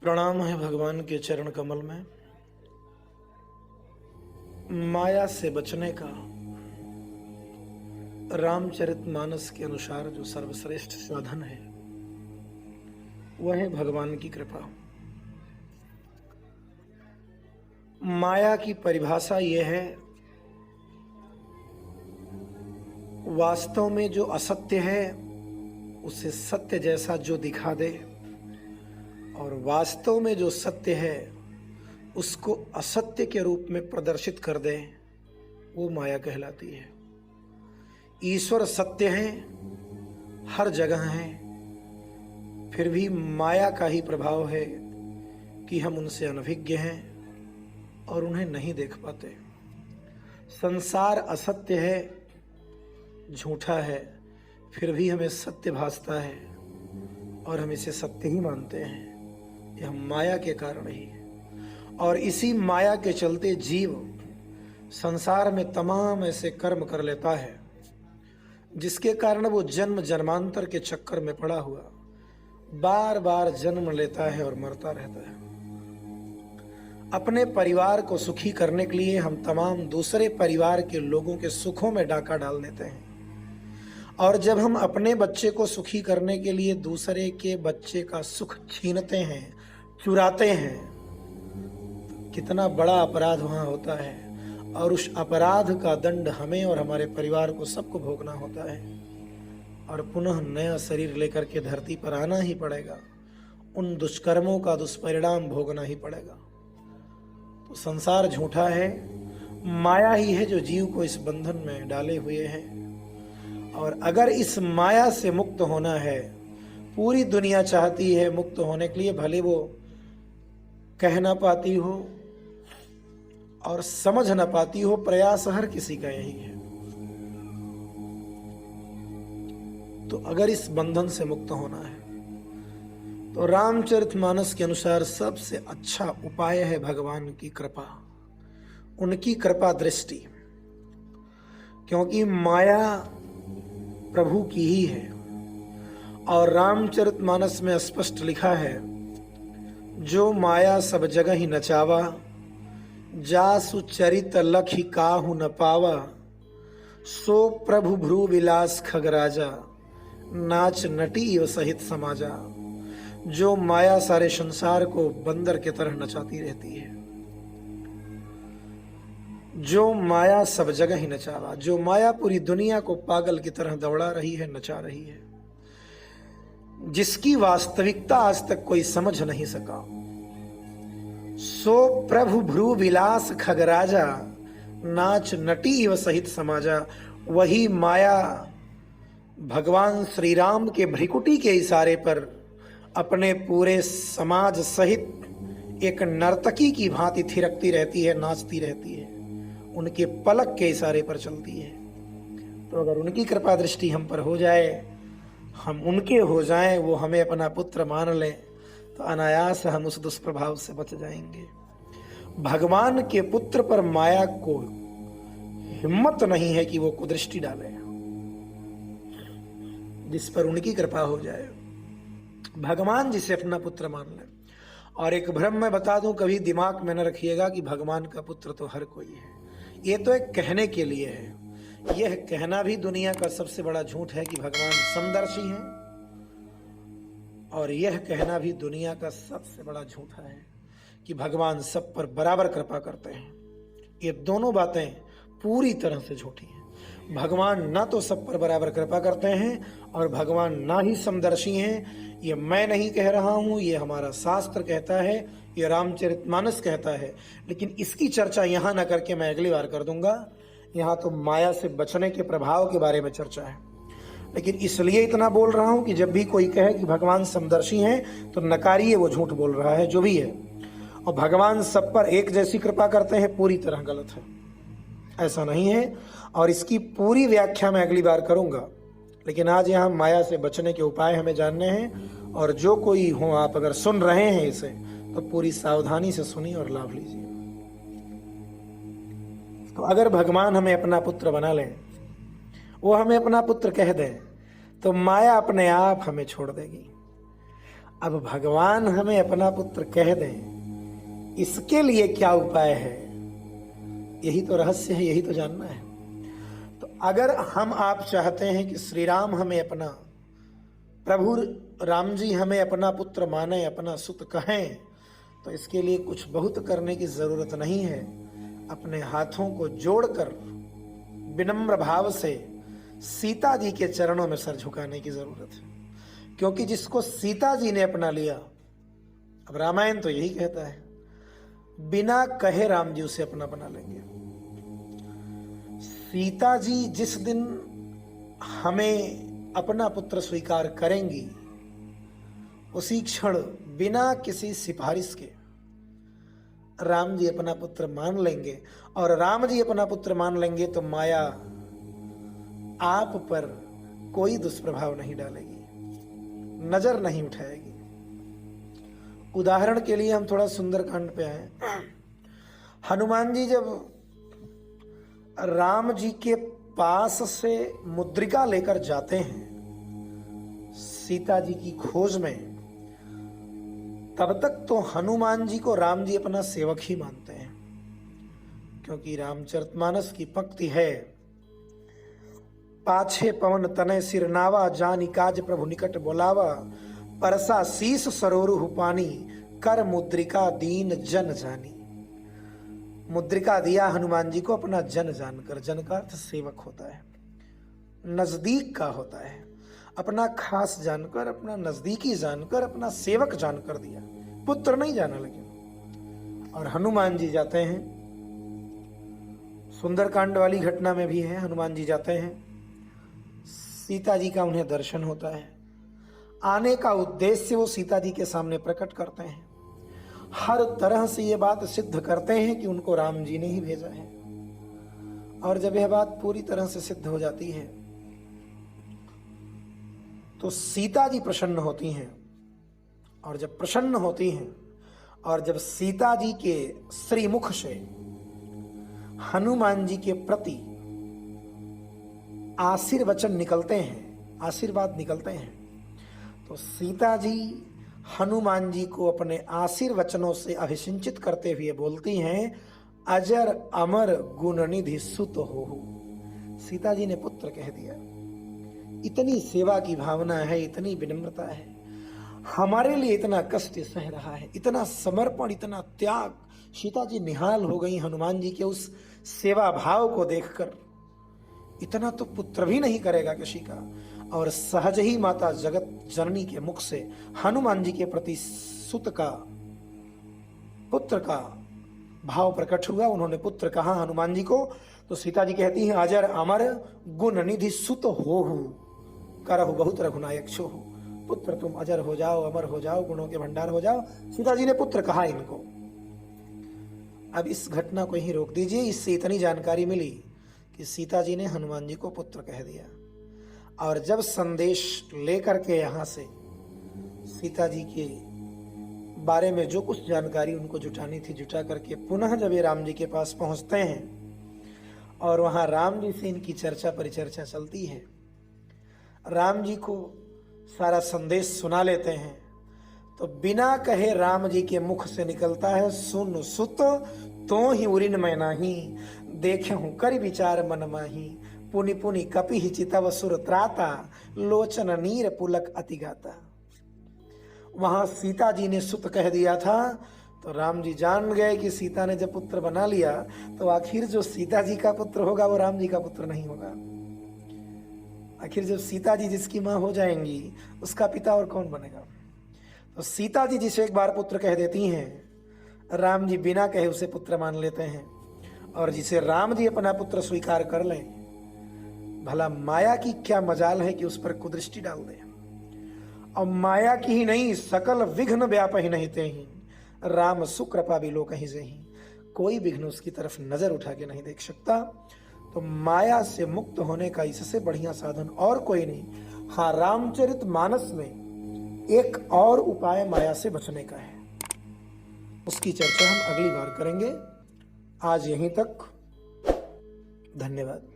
प्रणाम है भगवान के चरण कमल में। माया से बचने का रामचरितमानस के अनुसार जो सर्वश्रेष्ठ साधन है वह है भगवान की कृपा। माया की परिभाषा यह है, वास्तव में जो असत्य है उसे सत्य जैसा जो दिखा दे, और वास्तव में जो सत्य है उसको असत्य के रूप में प्रदर्शित कर दे, वो माया कहलाती है। ईश्वर सत्य है, हर जगह है, फिर भी माया का ही प्रभाव है कि हम उनसे अनभिज्ञ हैं और उन्हें नहीं देख पाते। संसार असत्य है, झूठा है, फिर भी हमें सत्य भासता है और हम इसे सत्य ही मानते हैं। यह माया के कारण ही है, और इसी माया के चलते जीव संसार में तमाम ऐसे कर्म कर लेता है जिसके कारण वो जन्म जन्मांतर के चक्कर में पड़ा हुआ बार बार जन्म लेता है और मरता रहता है। अपने परिवार को सुखी करने के लिए हम तमाम दूसरे परिवार के लोगों के सुखों में डाका डाल देते हैं, और जब हम अपने बच्चे को सुखी करने के लिए दूसरे के बच्चे का सुख छीनते हैं, चुराते हैं, तो कितना बड़ा अपराध वहाँ होता है, और उस अपराध का दंड हमें और हमारे परिवार को सबको भोगना होता है, और पुनः नया शरीर लेकर के धरती पर आना ही पड़ेगा। उन दुष्कर्मों का दुष्परिणाम भोगना ही पड़ेगा। तो संसार झूठा है, माया ही है जो जीव को इस बंधन में डाले हुए है। और अगर इस माया से मुक्त होना है, पूरी दुनिया चाहती है मुक्त होने के लिए, भले वो कह ना पाती हो और समझ ना पाती हो, प्रयास हर किसी का यही है। तो अगर इस बंधन से मुक्त होना है तो रामचरितमानस के अनुसार सबसे अच्छा उपाय है भगवान की कृपा, उनकी कृपा दृष्टि। क्योंकि माया प्रभु की ही है, और रामचरितमानस में स्पष्ट लिखा है, जो माया सब जगह ही नचावा, जासु चरित लखि काहू न पावा, सो प्रभु भ्रू विलास खगराजा, नाच नटी व सहित समाजा। जो माया सारे संसार को बंदर की तरह नचाती रहती है, जो माया सब जगह ही नचावा, जो माया पूरी दुनिया को पागल की तरह दौड़ा रही है, नचा रही है, जिसकी वास्तविकता आज तक कोई समझ नहीं सका। सो प्रभु भ्रू विलास खगराजा, नाच नटी व सहित समाजा। वही माया भगवान श्री राम के भ्रिकुटी के इशारे पर अपने पूरे समाज सहित एक नर्तकी की भांति थिरकती रहती है, नाचती रहती है, उनके पलक के इशारे पर चलती है। तो अगर उनकी कृपा दृष्टि हम पर हो जाए, हम उनके हो जाएं, वो हमें अपना पुत्र मान लें, तो अनायास हम उस दुष्प्रभाव से बच जाएंगे। भगवान के पुत्र पर माया को हिम्मत नहीं है कि वो कुदृष्टि डाले, जिस पर उनकी कृपा हो जाए, भगवान जिसे अपना पुत्र मान ले। और एक भ्रम मैं बता दूं, कभी दिमाग में न रखिएगा कि भगवान का पुत्र तो हर कोई है। ये तो एक कहने के लिए है। यह कहना भी दुनिया का सबसे बड़ा झूठ है कि भगवान समदर्शी हैं, और यह कहना भी दुनिया का सबसे बड़ा झूठा है कि भगवान सब पर बराबर कृपा करते हैं। ये दोनों बातें पूरी तरह से झूठी हैं। भगवान ना तो सब पर बराबर कृपा करते हैं, और भगवान ना ही समदर्शी हैं। ये मैं नहीं कह रहा हूं, ये हमारा शास्त्र कहता है, ये रामचरितमानस कहता है। लेकिन इसकी चर्चा यहाँ ना करके मैं अगली बार कर दूंगा। यहाँ तो माया से बचने के प्रभाव के बारे में चर्चा है। लेकिन इसलिए इतना बोल रहा हूं कि जब भी कोई कहे कि भगवान समदर्शी हैं, तो नकारिए, वो झूठ बोल रहा है जो भी है। और भगवान सब पर एक जैसी कृपा करते हैं, पूरी तरह गलत है, ऐसा नहीं है। और इसकी पूरी व्याख्या मैं अगली बार करूंगा। लेकिन आज यहाँ माया से बचने के उपाय हमें जानने हैं, और जो कोई हो, आप अगर सुन रहे हैं इसे, तो पूरी सावधानी से सुनिए और लाभ लीजिए। तो अगर भगवान हमें अपना पुत्र बना लें, वो हमें अपना पुत्र कह दें, तो माया अपने आप हमें छोड़ देगी। अब भगवान हमें अपना पुत्र कह दें, इसके लिए क्या उपाय है? यही तो रहस्य है, यही तो जानना है। तो अगर हम आप चाहते हैं कि श्री राम हमें अपना, प्रभु राम जी हमें अपना पुत्र माने, अपना सुत कहें, तो इसके लिए कुछ बहुत करने की जरूरत नहीं है। अपने हाथों को जोड़कर विनम्र भाव से सीता जी के चरणों में सर झुकाने की जरूरत है। क्योंकि जिसको सीता जी ने अपना लिया, अब रामायण तो यही कहता है, बिना कहे राम जी उसे अपना बना लेंगे। सीता जी जिस दिन हमें अपना पुत्र स्वीकार करेंगी, उसी क्षण बिना किसी सिफारिश के राम जी अपना पुत्र मान लेंगे। और राम जी अपना पुत्र मान लेंगे तो माया आप पर कोई दुष्प्रभाव नहीं डालेगी, नजर नहीं उठाएगी। उदाहरण के लिए हम थोड़ा सुंदरकांड पे आए। हनुमान जी जब राम जी के पास से मुद्रिका लेकर जाते हैं सीता जी की खोज में, तब तक तो हनुमान जी को राम जी अपना सेवक ही मानते हैं। क्योंकि रामचरितमानस की पंक्ति है, पाछे पवन तनय सिर नावा, जानी काज प्रभु निकट बोलावा, परसा शीस सरोरु पानी, कर मुद्रिका दीन जन जानी। मुद्रिका दिया हनुमान जी को अपना जन जानकर, जन का अर्थ सेवक होता है, नजदीक का होता है, अपना खास जानकर, अपना नजदीकी जानकर, अपना सेवक जानकर दिया, पुत्र नहीं जाना लेकिन। और हनुमान जी जाते हैं, सुंदरकांड वाली घटना में भी है, हनुमान जी जाते हैं, सीता जी का उन्हें दर्शन होता है, आने का उद्देश्य वो सीता जी के सामने प्रकट करते हैं, हर तरह से ये बात सिद्ध करते हैं कि उनको राम जी ने ही भेजा है। और जब यह बात पूरी तरह से सिद्ध हो जाती है तो सीता जी प्रसन्न होती हैं। और जब प्रसन्न होती हैं और जब सीता जी के श्रीमुख से हनुमान जी के प्रति आशीर्वचन निकलते हैं, आशीर्वाद निकलते हैं, तो सीता जी हनुमान जी को अपने आशीर्वचनों से अभिसिंचित करते हुए बोलती हैं, अजर अमर गुणनिधि सुत हो। सीता जी ने पुत्र कह दिया। इतनी सेवा की भावना है, इतनी विनम्रता है, हमारे लिए इतना कष्ट सह रहा है, इतना समर्पण, इतना त्याग। सीता जी निहाल हो गई हनुमान जी के उस सेवा भाव को देखकर। इतना तो पुत्र भी नहीं करेगा किसी का। और सहज ही माता जगत जननी के मुख से हनुमान जी के प्रति सुत का, पुत्र का भाव प्रकट हुआ। उन्होंने पुत्र कहा हनुमान जी को, तो सीता जी कहती हैं, अजर अमर गुण निधि सुत होहु, करहु बहुत रघुनायक छोहु। पुत्र तुम अजर हो जाओ, अमर हो जाओ, गुणों के भंडार हो जाओ। सीता जी ने पुत्र कहा इनको। अब इस घटना को ही रोक दीजिए। इससे इतनी जानकारी मिली कि सीता जी ने हनुमान जी को पुत्र कह दिया। और जब संदेश लेकर के यहाँ से सीता जी के बारे में जो कुछ जानकारी उनको जुटानी थी जुटा करके पुनः जब ये राम जी के पास पहुँचते हैं और वहाँ राम जी से इनकी चर्चा परिचर्चा चलती है, राम जी को सारा संदेश सुना लेते हैं, तो बिना कहे राम जी के मुख से निकलता है, सुन सुत तो ही उरिन मैं नाही, देखे हूँ कर विचार मन माही, पुनि पुनि कपि चितव सुर त्राता, लोचन नीर पुलक अति गाता। वहां सीता जी ने सुत कह दिया था, तो राम जी जान गए कि सीता ने जब पुत्र बना लिया तो आखिर जो सीता जी का पुत्र होगा वो राम जी का पुत्र नहीं होगा। आखिर जब सीता जी जिसकी माँ हो जाएंगी उसका पिता और कौन बनेगा। तो सीता जी जिसे एक बार पुत्र कह देती हैं, राम जी बिना कहे उसे पुत्र मान लेते हैं। और जिसे राम जी अपना पुत्र स्वीकार कर लें, भला माया की क्या मजाल है कि उस पर कुदृष्टि डाल दें। और माया की ही नहीं, सकल विघ्न व्याप ही नहीं ते ही, राम सुकृपा भी लो कहीं से ही, कोई विघ्न उसकी तरफ नजर उठा के नहीं देख सकता। तो माया से मुक्त होने का इससे बढ़िया साधन और कोई नहीं। हाँ, रामचरितमानस में एक और उपाय माया से बचने का है, उसकी चर्चा हम अगली बार करेंगे। आज यहीं तक, धन्यवाद।